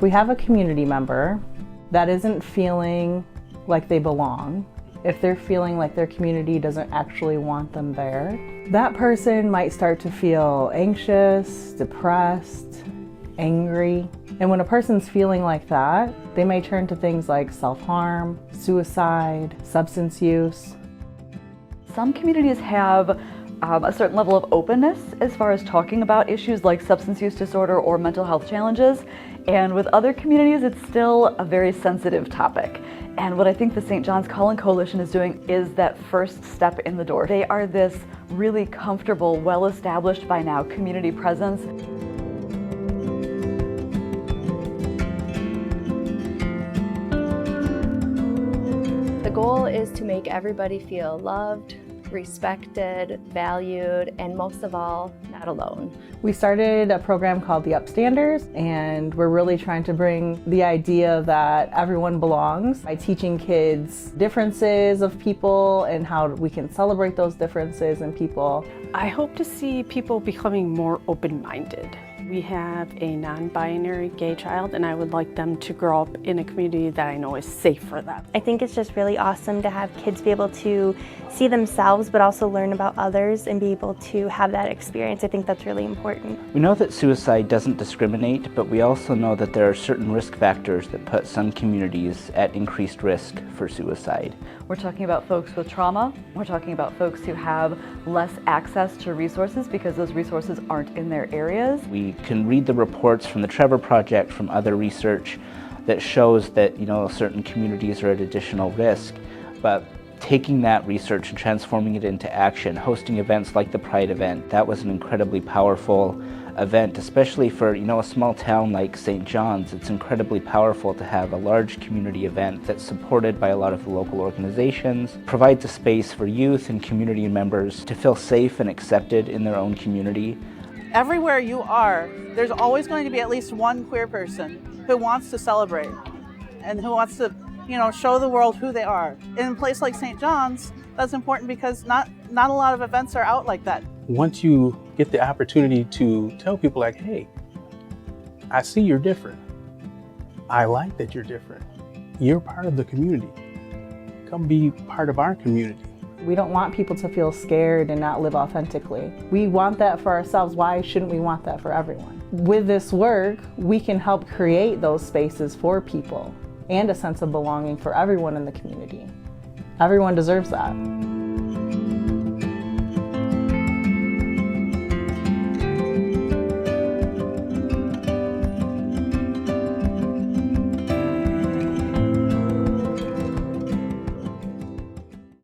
we have a community member that isn't feeling like they belong, if they're feeling like their community doesn't actually want them there, that person might start to feel anxious, depressed, angry. And when a person's feeling like that, they may turn to things like self-harm, suicide, substance use. Some communities have a certain level of openness as far as talking about issues like substance use disorder or mental health challenges. And with other communities, it's still a very sensitive topic. And what I think the St. John's Call-In Coalition is doing is that first step in the door. They are this really comfortable, well-established by now community presence. The goal is to make everybody feel loved, respected, valued, and most of all, not alone. We started a program called the Upstanders, and we're really trying to bring the idea that everyone belongs by teaching kids differences of people and how we can celebrate those differences in people. I hope to see people becoming more open-minded. We have a non-binary gay child, and I would like them to grow up in a community that I know is safe for them. I think it's just really awesome to have kids be able to see themselves but also learn about others and be able to have that experience. I think that's really important. We know that suicide doesn't discriminate, but we also know that there are certain risk factors that put some communities at increased risk for suicide. We're talking about folks with trauma. We're talking about folks who have less access to resources because those resources aren't in their areas. We can read the reports from the Trevor Project, from other research that shows that, certain communities are at additional risk, but taking that research and transforming it into action, hosting events like the Pride event, that was an incredibly powerful event, especially for a small town like St. John's. It's incredibly powerful to have a large community event that's supported by a lot of the local organizations, provides a space for youth and community members to feel safe and accepted in their own community. Everywhere you are, there's always going to be at least one queer person who wants to celebrate and who wants to show the world who they are. In a place like St. John's, that's important because not a lot of events are out like that. Once you get the opportunity to tell people like, hey, I see you're different. I like that you're different. You're part of the community. Come be part of our community. We don't want people to feel scared and not live authentically. We want that for ourselves. Why shouldn't we want that for everyone? With this work, we can help create those spaces for people and a sense of belonging for everyone in the community. Everyone deserves that.